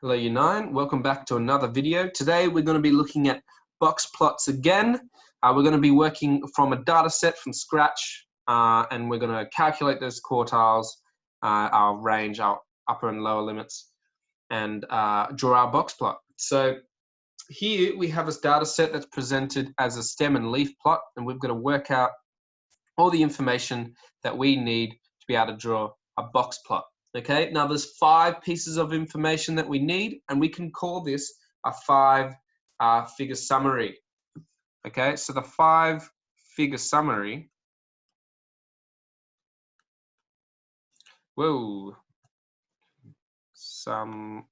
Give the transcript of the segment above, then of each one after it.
Hello U9, welcome back to another video. Today we're going to be looking at box plots again. We're going to be working from a data set from scratch and we're going to calculate those quartiles, our range, our upper and lower limits, and draw our box plot. So here we have this data set that's presented as a stem and leaf plot, and we've got to work out all the information that we need to be able to draw a box plot. Okay, now there's 5 pieces of information that we need, and we can call this a 5-figure summary. Okay, so the 5-figure summary, summary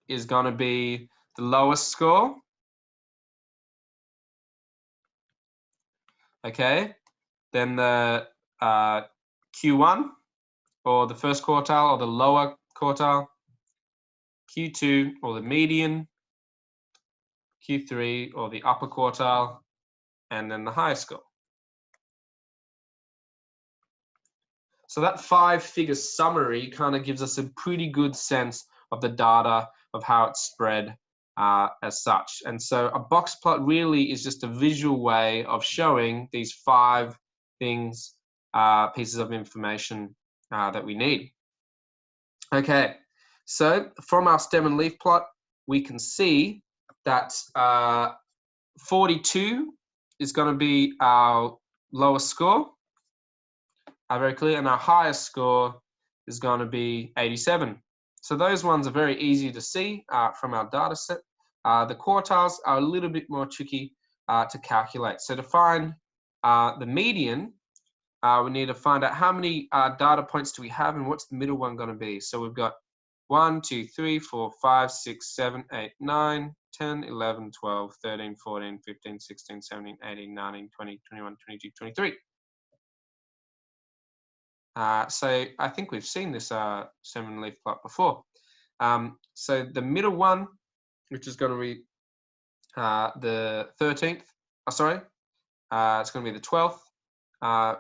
is going to be the lowest score. Okay, then the Q1, or the first quartile, or the lower quartile, Q2, or the median, Q3, or the upper quartile, and then the highest score. So that 5-figure summary kind of gives us a pretty good sense of the data, of how it's spread as such. And so a box plot really is just a visual way of showing these 5 things, pieces of information that we need. Okay, so from our stem and leaf plot, we can see that 42 is going to be our lowest score, very clear, and our highest score is going to be 87. So those ones are very easy to see from our data set. The quartiles are a little bit more tricky to calculate. So to find the median, we need to find out how many data points do we have and what's the middle one going to be. So we've got 1, 2, 3, 4, 5, 6, 7, 8, 9, 10, 11, 12, 13, 14, 15, 16, 17, 18, 19, 20, 21, 22, 23. So I think we've seen this stem and leaf plot before. So the middle one, which is going to be the 13th, it's going to be the 12th,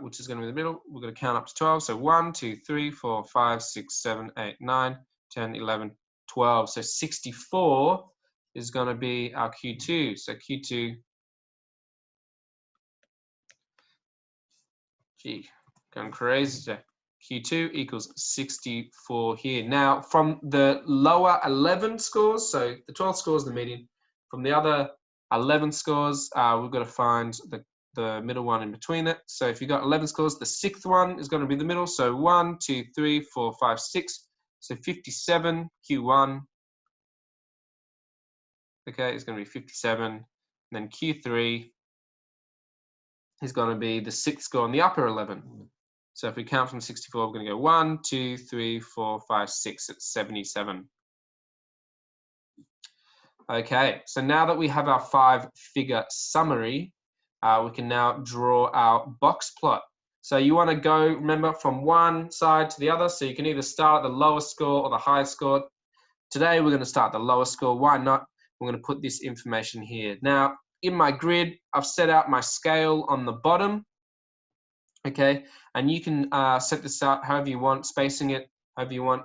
which is going to be the middle. We're going to count up to 12. So 1, 2, 3, 4, 5, 6, 7, 8, 9, 10, 11, 12. So 64 is going to be our Q2. So Q2, going crazy. Q2 equals 64 here. Now, from the lower 11 scores, so the 12 scores, the median, from the other 11 scores, we've got to find the middle one in between it. So if you've got 11 scores, the 6th one is going to be the middle. So 1, 2, 3, 4, 5, 6. So 57, Q1. Okay, it's going to be 57. And then Q3 is going to be the 6th score on the upper 11. So if we count from 64, we're going to go 1, 2, 3, 4, 5, 6. It's 77. Okay, so now that we have our 5-figure summary, we can now draw our box plot. So you want to go, remember, from one side to the other. So you can either start at the lowest score or the highest score. Today we're going to start the lowest score. Why not? We're going to put this information here. Now, in my grid, I've set out my scale on the bottom. Okay, and you can set this out however you want, spacing it however you want.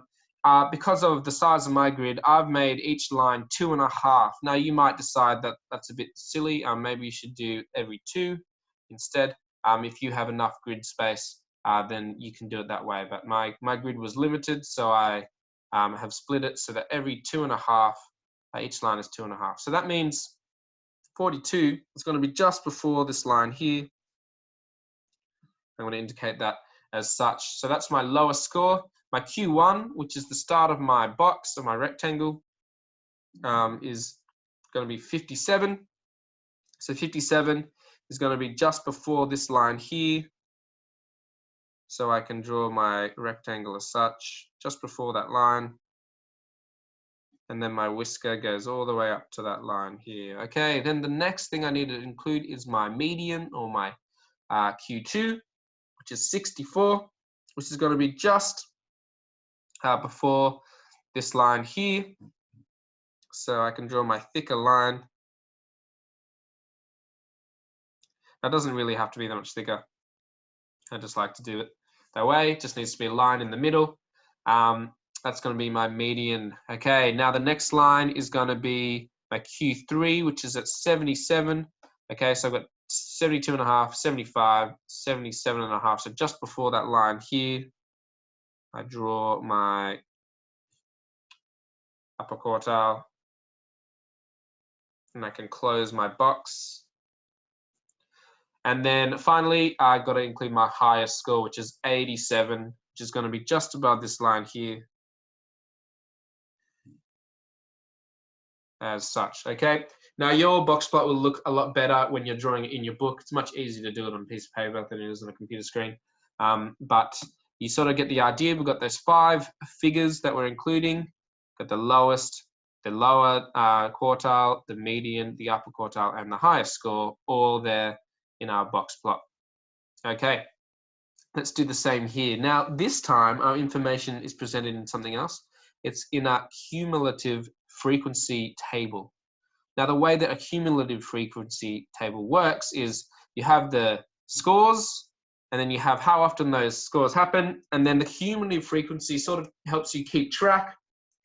Because of the size of my grid, I've made each line 2.5. Now you might decide that that's a bit silly. Maybe you should do every 2 instead. If you have enough grid space, then you can do it that way. But my grid was limited, so I have split it so that every 2.5, each line is 2.5. So that means 42 is going to be just before this line here. I'm going to indicate that as such. So that's my lowest score. My Q1, which is the start of my box or my rectangle, is going to be 57. So 57 is going to be just before this line here. So I can draw my rectangle as such, just before that line. And then my whisker goes all the way up to that line here. Okay, then the next thing I need to include is my median, or my Q2, which is 64, which is going to be just before this line here. So I can draw my thicker line. That doesn't really have to be that much thicker. I just like to do it that way. It just needs to be a line in the middle. That's going to be my median. Okay, now the next line is going to be my Q3, which is at 77. Okay, so I've got 72 and a half, 75, 77 and a half. So just before that line here, I draw my upper quartile, and I can close my box. And then finally, I've got to include my highest score, which is 87, which is going to be just above this line here, as such. Okay, now your box plot will look a lot better when you're drawing it in your book. It's much easier to do it on a piece of paper than it is on a computer screen. But you sort of get the idea. We've got those 5 figures that we're including. Got the lowest, the lower quartile, the median, the upper quartile, and the highest score, all there in our box plot. Okay, let's do the same here. Now, this time our information is presented in something else. It's in a cumulative frequency table. Now, the way that a cumulative frequency table works is you have the scores, and then you have how often those scores happen, and then the cumulative frequency sort of helps you keep track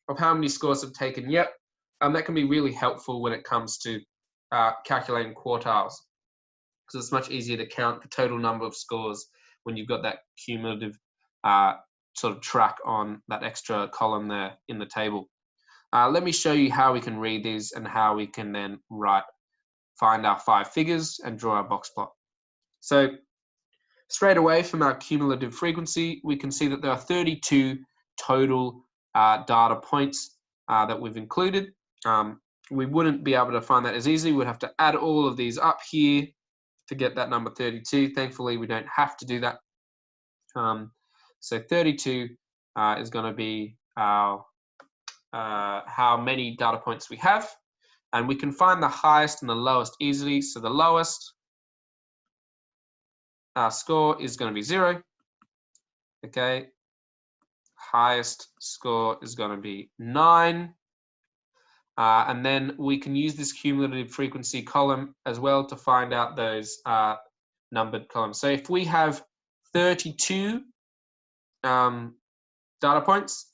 of how many scores have taken yet. That can be really helpful when it comes to calculating quartiles, because it's much easier to count the total number of scores when you've got that cumulative sort of track on that extra column there in the table. Let me show you how we can read these and how we can then find our 5 figures and draw our box plot. So straight away from our cumulative frequency, we can see that there are 32 total data points that we've included. We wouldn't be able to find that as easily. We'd have to add all of these up here to get that number 32. Thankfully, we don't have to do that. So 32 is going to be our how many data points we have, and we can find the highest and the lowest easily. So the lowest score is going to be 0. Okay, highest score is going to be 9. And then we can use this cumulative frequency column as well to find out those numbered columns. So if we have 32 data points,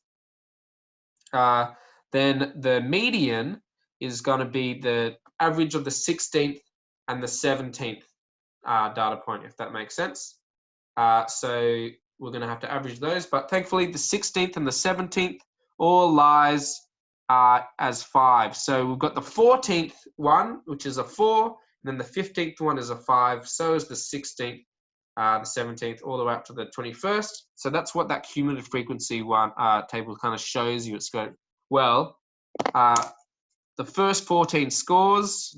then the median is going to be the average of the 16th and the 17th data point, if that makes sense. So we're going to have to average those, but thankfully the 16th and the 17th all lies as 5. So we've got the 14th one, which is a 4, and then the 15th one is a 5. So is the 16th, the 17th, all the way up to the 21st. So that's what that cumulative frequency one table kind of shows you. It's got, well, the first 14 scores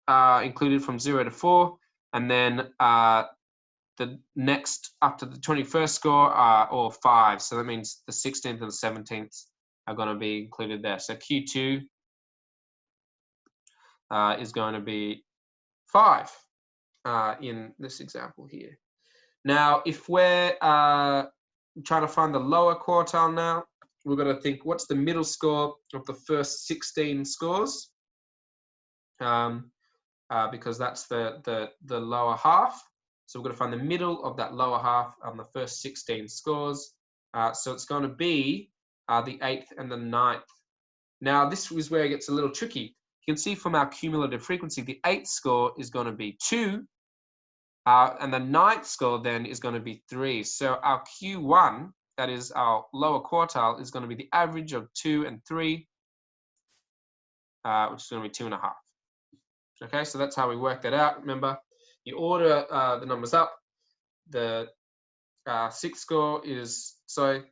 included from 0 to 4, and then the next up to the 21st score are all 5. So that means the 16th and the 17th are going to be included there. So Q2 is going to be 5 in this example here. Now, if we're trying to find the lower quartile now, we're going to think, what's the middle score of the first 16 scores? Because that's the lower half. So we're going to find the middle of that lower half on the first 16 scores. So it's going to be the 8th and the 9th. Now, this is where it gets a little tricky. You can see from our cumulative frequency, the 8th score is going to be 2. And the 9th score then is going to be 3. So our Q1, that is our lower quartile, is going to be the average of 2 and 3, which is going to be 2.5. Okay, so that's how we work that out. Remember, you order the numbers up. The 6th score is, so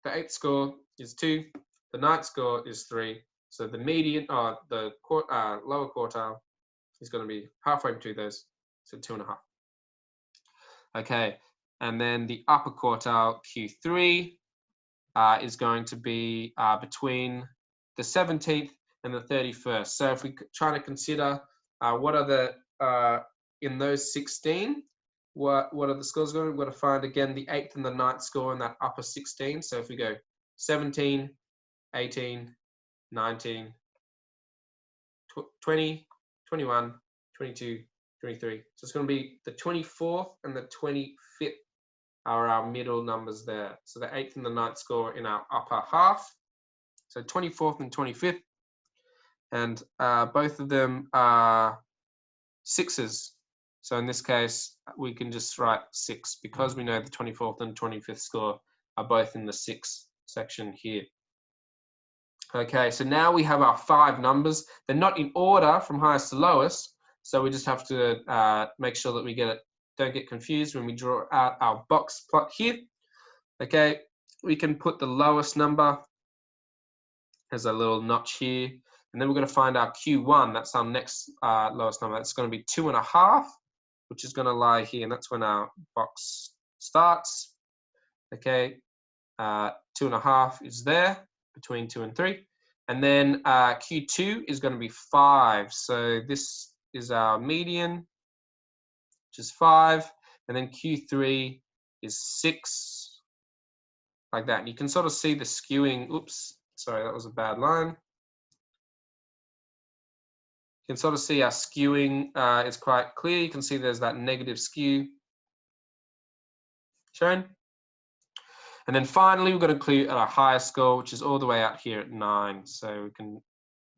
the 8th score is 2, the 9th score is 3. So the median, the lower quartile is going to be halfway between those, so 2.5. Okay, and then the upper quartile, Q3, is going to be between the 17th and the 31st. So if we try to consider what are the, in those 16, what are the scores going? We've got to find, again, the 8th and the 9th score in that upper 16. So if we go 17, 18, 19, 20, 21, 22, 23. So it's going to be the 24th and the 25th are our middle numbers there. So the 8th and the 9th score in our upper half. So 24th and 25th. And both of them are 6s. So in this case, we can just write 6 because we know the 24th and 25th score are both in the 6 section here. Okay, so now we have our 5 numbers. They're not in order from highest to lowest, so we just have to make sure that we don't get confused when we draw out our box plot here. Okay, we can put the lowest number as a little notch here, and then we're going to find our Q1. That's our next lowest number. It's going to be 2.5, which is going to lie here, and that's when our box starts. Okay, 2.5 is there between 2 and 3, and then Q2 is going to be 5. So this is our median, which is 5, and then Q3 is 6, like that. And you can sort of see the skewing. Oops, sorry, that was a bad line. You can sort of see our skewing is quite clear. You can see there's that negative skew shown. And then finally, we're going to include our highest score, which is all the way out here at 9. So we can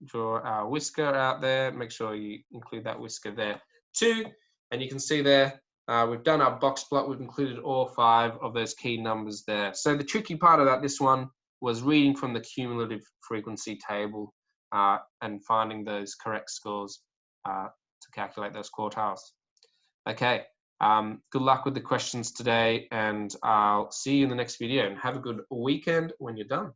draw our whisker out there. Make sure you include that whisker there too. And you can see there, we've done our box plot. We've included all 5 of those key numbers there. So the tricky part about this one was reading from the cumulative frequency table and finding those correct scores to calculate those quartiles. Okay. Good luck with the questions today, and I'll see you in the next video, and have a good weekend when you're done.